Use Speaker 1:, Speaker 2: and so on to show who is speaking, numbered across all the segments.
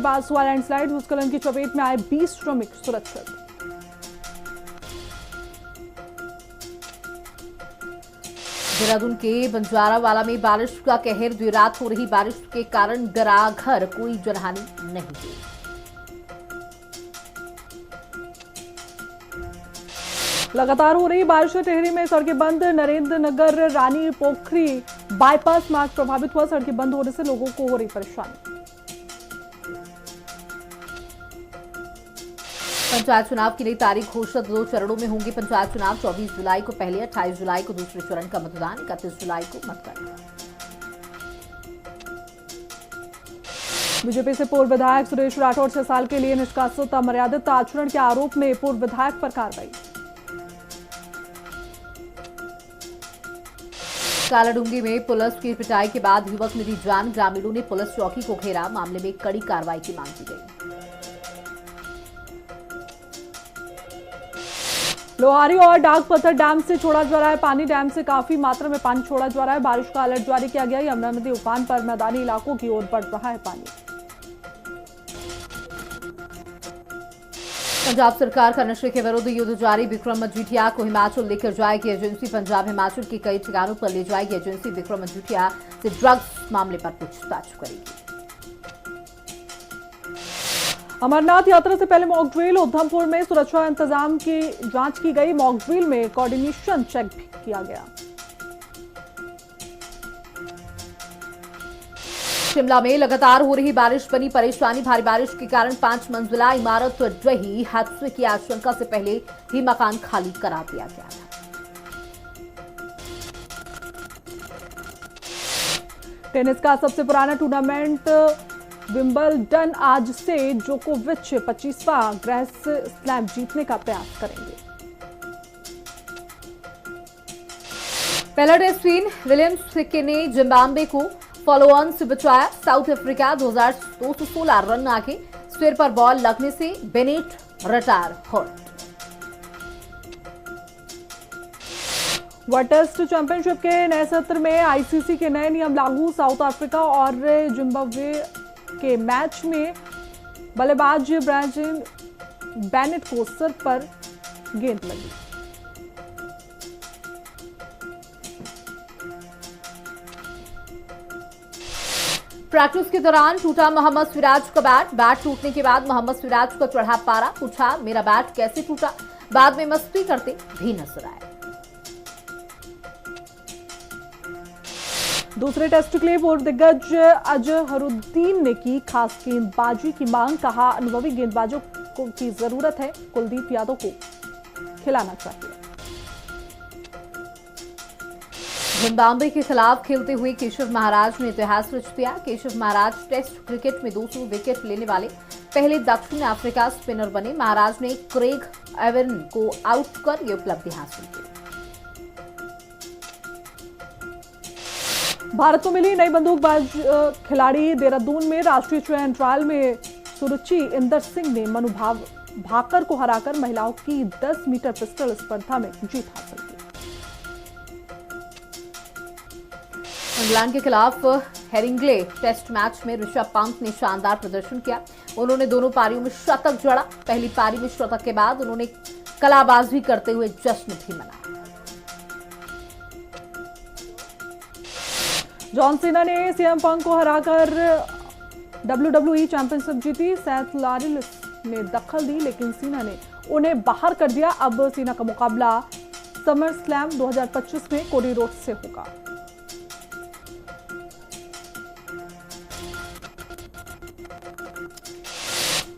Speaker 1: बाद हुआ लैंडस्लाइड। भूस्खलन की चपेट में आए 20 श्रमिक सुरक्षित।
Speaker 2: देहरादून के बंजारावाला में बारिश का कहर। देर रात हो रही बारिश के कारण गिरा घर, कोई जनहानि नहीं हुई।
Speaker 1: लगातार हो रही बारिश से टिहरी में सड़कें बंद। नरेंद्र नगर रानी पोखरी बाईपास मार्ग प्रभावित हुआ। सड़कें बंद होने से लोगों को हो रही परेशानी।
Speaker 2: पंचायत चुनाव की नई तारीख घोषित। 2 चरणों में होंगे पंचायत चुनाव। 24 जुलाई को पहले, 28 जुलाई को दूसरे चरण का मतदान, 31 जुलाई को मतगणना।
Speaker 1: बीजेपी से पूर्व विधायक सुरेश राठौर 6 साल के लिए निष्कासित। अमर्यादित आचरण के आरोप में पूर्व विधायक पर कार्रवाई।
Speaker 2: कालाडूंगी में पुलिस की पिटाई के बाद युवक ने दी जान। ग्रामीणों ने पुलिस चौकी को घेरा। मामले में कड़ी कार्रवाई की मांग की गई।
Speaker 1: लोहारी और डाकपत्थर डैम से छोड़ा जा रहा है पानी। डैम से काफी मात्रा में पानी छोड़ा जा रहा है। बारिश का अलर्ट जारी किया गया। यमुना नदी उफान पर, मैदानी इलाकों की ओर बढ़ रहा है पानी।
Speaker 2: पंजाब सरकार का नशे के विरुद्ध युद्ध जारी। विक्रम मजीठिया को हिमाचल लेकर जाएगी एजेंसी। पंजाब हिमाचल के कई ठिकानों पर ले जाएगी एजेंसी। विक्रम मजीठिया से ड्रग्स मामले पर पूछताछ करेगी।
Speaker 1: अमरनाथ यात्रा से पहले मॉक ड्रिल। उधमपुर में सुरक्षा इंतजाम की जांच की गई। मॉक ड्रिल में कोऑर्डिनेशन चेक भी किया गया।
Speaker 2: शिमला में लगातार हो रही बारिश बनी परेशानी। भारी बारिश के कारण 5 मंजिला इमारत ढही। हादसे की आशंका से पहले ही मकान खाली करा दिया गया था।
Speaker 1: टेनिस का सबसे पुराना टूर्नामेंट विंबलडन आज से जोकोविच 25वां ग्रैंड स्लैम जीतने का प्रयास करेंगे।
Speaker 2: पहला टेस्ट विलियम्स ने जिम्बाब्वे को फॉलो ऑन से बचाया। साउथ अफ्रीका 2216 रन आगे। सिर पर बॉल लगने से Bennett retire hurt.
Speaker 1: World Test Championship के नए सत्र में आईसीसी के नए नियम लागू। साउथ अफ्रीका और जिम्बाब्वे के मैच में बल्लेबाज ब्राजिल बेनेट को सिर पर गेंद लगी।
Speaker 2: प्रैक्टिस के दौरान टूटा मोहम्मद सिराज का बैट। बैट टूटने के बाद मोहम्मद सिराज को चढ़ा पारा। पूछा, मेरा बैट कैसे टूटा? बाद में मस्ती करते भी नजर आए।
Speaker 1: दूसरे टेस्ट के लिए पूर्व दिग्गज अजहरुद्दीन ने की खास गेंदबाजी की मांग। कहा, अनुभवी गेंदबाजों की जरूरत है। कुलदीप यादव को खिलाना चाहिए।
Speaker 2: जिम्बाब्वे के खिलाफ खेलते हुए केशव महाराज ने इतिहास रच दिया। केशव महाराज टेस्ट क्रिकेट में 200 विकेट लेने वाले पहले दक्षिण अफ्रीका स्पिनर बने। महाराज ने क्रेग एवन को आउट कर यह उपलब्धि हासिल की।
Speaker 1: भारत को मिली नई बंदूकबाज खिलाड़ी। देहरादून में राष्ट्रीय चयन ट्रायल में सुरुचि इंदर सिंह ने मनु भाकर को हराकर महिलाओं की 10 मीटर पिस्टल स्पर्धा में जीत हासिल की।
Speaker 2: इंग्लैंड के खिलाफ हेरिंग्ले टेस्ट मैच में ऋषभ पंत ने शानदार प्रदर्शन किया। उन्होंने दोनों पारियों में शतक जड़ा। पहली पारी में शतक के बाद उन्होंने कलाबाजी करते हुए जश्न भी मनाया।
Speaker 1: जॉन सीना ने सीएम पंक को हराकर WWE चैंपियनशिप जीती। सेथ लॉरेंस ने दखल दी, लेकिन सीना ने उन्हें बाहर कर दिया। अब सीना का मुकाबला समर स्लैम 2025 में कोडी रोड से होगा।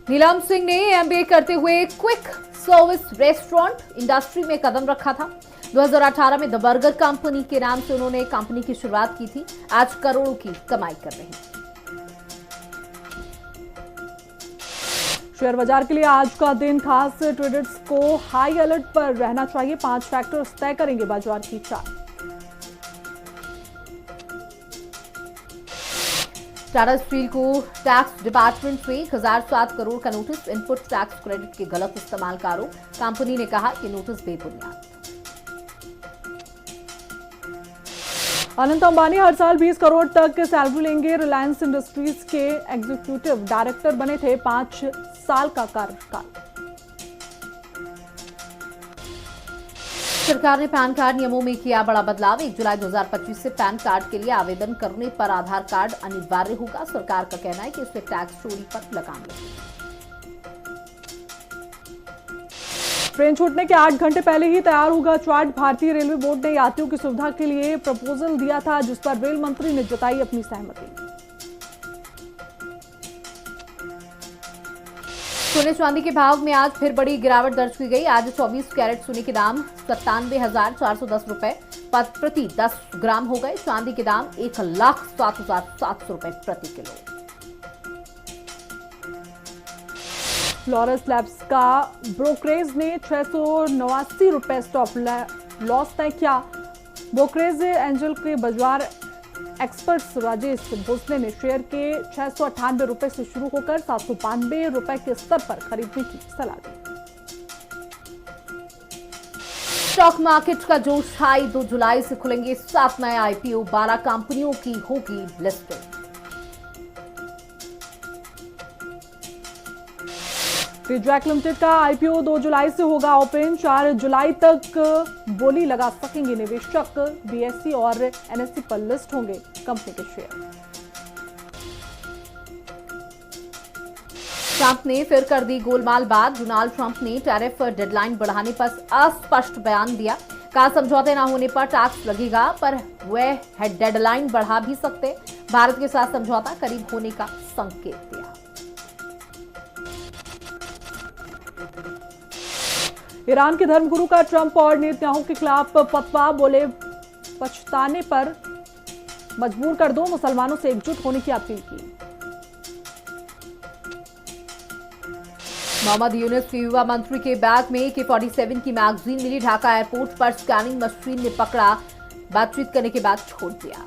Speaker 2: नीलम सिंह ने एमबीए करते हुए क्विक सर्विस रेस्टोरेंट इंडस्ट्री में कदम रखा था। 2018 में द बर्गर कंपनी के नाम से उन्होंने कंपनी की शुरुआत की थी। आज करोड़ों की कमाई कर रहे हैं।
Speaker 1: शेयर बाजार के लिए आज का दिन खास। ट्रेडर्स को हाई अलर्ट पर रहना चाहिए। 5 फैक्टर्स तय करेंगे बाजार की चाल।
Speaker 2: टाटा स्टील को टैक्स डिपार्टमेंट से 1007 करोड़ का नोटिस। इनपुट टैक्स क्रेडिट के गलत इस्तेमाल का आरोप। कंपनी ने कहा कि नोटिस बेबुनियाद।
Speaker 1: अनंत अंबानी हर साल 20 करोड़ तक सैलरी लेंगे। रिलायंस इंडस्ट्रीज के एग्जीक्यूटिव डायरेक्टर बने थे, 5 साल का कार्यकाल।
Speaker 2: सरकार ने पैन कार्ड नियमों में किया बड़ा बदलाव। 1 जुलाई 2025 से पैन कार्ड के लिए आवेदन करने पर आधार कार्ड अनिवार्य होगा। सरकार का कहना है कि इससे टैक्स चोरी पर लगाम लगेगी।
Speaker 1: ट्रेन छूटने के 8 घंटे पहले ही तैयार होगा चार्ट। भारतीय रेलवे बोर्ड ने यात्रियों की सुविधा के लिए प्रपोजल दिया था, जिस पर रेल मंत्री ने जताई अपनी सहमति।
Speaker 2: सोने चांदी के भाव में आज फिर बड़ी गिरावट दर्ज की गई। आज 24 कैरेट सोने के दाम 97,410 रुपए प्रति 10 ग्राम हो गए। चांदी के दाम 1,07,700 रुपए प्रति किलो।
Speaker 1: फ्लोरस लैब्स का ब्रोकरेज ने 689 रुपए स्टॉप लॉस तय किया। ब्रोकरेज एंजल के बाजार एक्सपर्ट्स राजेश भोसले ने शेयर के 698 रुपए से शुरू होकर 792 रुपए के स्तर पर खरीदने की सलाह दी।
Speaker 2: स्टॉक मार्केट का जोश हाई। 2 जुलाई से खुलेंगे 7 नए आईपीओ, 12 कंपनियों की होगी लिस्टिंग।
Speaker 1: जैक लिमिटेड का आईपीओ 2 जुलाई से होगा ओपन। 4 जुलाई तक बोली लगा सकेंगे निवेशक। बीएसई और एनएसई पर लिस्ट होंगे कंपनी के शेयर।
Speaker 2: ट्रंप ने फिर कर दी गोलमाल बात। डोनाल्ड ट्रंप ने टैरिफ डेडलाइन बढ़ाने पर अस्पष्ट बयान दिया। कहा समझौते न होने पर टैक्स लगेगा, पर वह डेडलाइन बढ़ा भी सकते। भारत के साथ समझौता करीब होने का संकेत दिया।
Speaker 1: ईरान के धर्मगुरु का ट्रंप और नेतन्याहू के खिलाफ फतवा। बोले पछताने पर मजबूर कर दो, मुसलमानों से एकजुट होने की अपील की। मोहम्मद यूनुस के युवा मंत्री के बैग में AK-47 की मैगजीन मिली। ढाका एयरपोर्ट पर स्कैनिंग मशीन ने पकड़ा, बातचीत करने के बाद छोड़ दिया।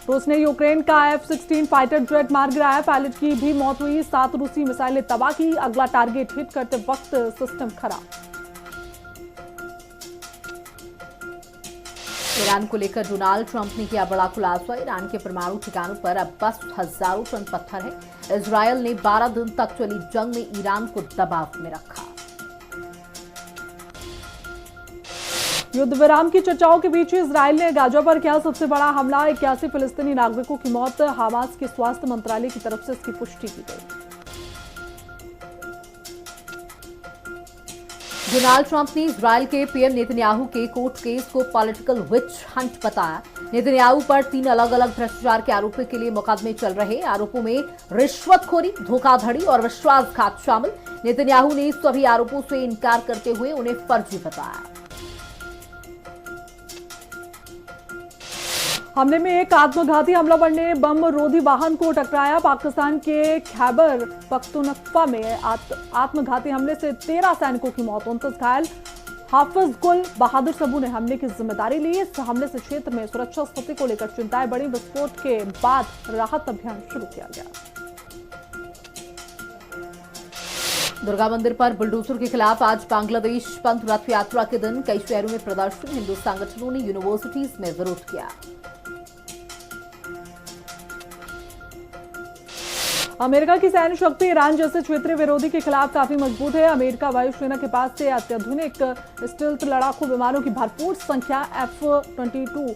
Speaker 1: रूस ने यूक्रेन का F-16 फाइटर जेट मार गिराया। पायलट की भी मौत हुई। 7 रूसी मिसाइलें तबाह की। अगला टारगेट हिट करते वक्त सिस्टम खराब। ईरान को लेकर डोनाल्ड ट्रंप ने किया बड़ा खुलासा। ईरान के परमाणु ठिकानों पर अब बस हजारों टन पत्थर है। इजरायल ने 12 दिन तक चली जंग में ईरान को दबाव में रखा। युद्ध विराम की चर्चाओं के बीच इजरायल ने गाजा पर किया सबसे बड़ा हमला। 81 फिलिस्तीनी नागरिकों की मौत। हमास के स्वास्थ्य मंत्रालय की तरफ से इसकी पुष्टि की गई। डोनाल्ड ट्रंप ने इजरायल के पीएम नेतन्याहू के कोर्ट केस को पॉलिटिकल विच हंट बताया। नेतन्याहू पर 3 अलग अलग भ्रष्टाचार के आरोपों के लिए मुकदमे चल रहे। आरोपों में रिश्वतखोरी, धोखाधड़ी और विश्वासघात शामिल। नेतन्याहू ने सभी आरोपों से इनकार करते हुए उन्हें फर्जी बताया। हमले में एक आत्मघाती हमलावर ने बम रोधी वाहन को टकराया। पाकिस्तान के खैबर पख्तूनख्वा में आत्मघाती हमले से 13 सैनिकों की मौत, 29 घायल। हाफिज गुल बहादुर सबू ने हमले की जिम्मेदारी ली। इस हमले से क्षेत्र में सुरक्षा स्थिति को लेकर चिंताएं बढ़ी। विस्फोट के बाद राहत अभियान शुरू किया गया। दुर्गा मंदिर पर बुलडोजर के खिलाफ आज बांग्लादेश पंथ रथ यात्रा के दिन कई शहरों में प्रदर्शन। हिंदू संगठनों ने यूनिवर्सिटीज में विरोध किया। अमेरिका की सैन्य शक्ति ईरान जैसे क्षेत्रीय विरोधी के खिलाफ काफी मजबूत है। अमेरिका वायुसेना के पास से अत्याधुनिक स्टील्थ लड़ाकू विमानों की भरपूर संख्या। F-22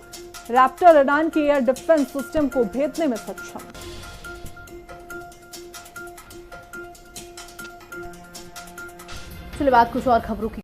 Speaker 1: रैप्टर ईरान के एयर डिफेंस सिस्टम को भेदने में सक्षम। चलिए बात कुछ और खबरों की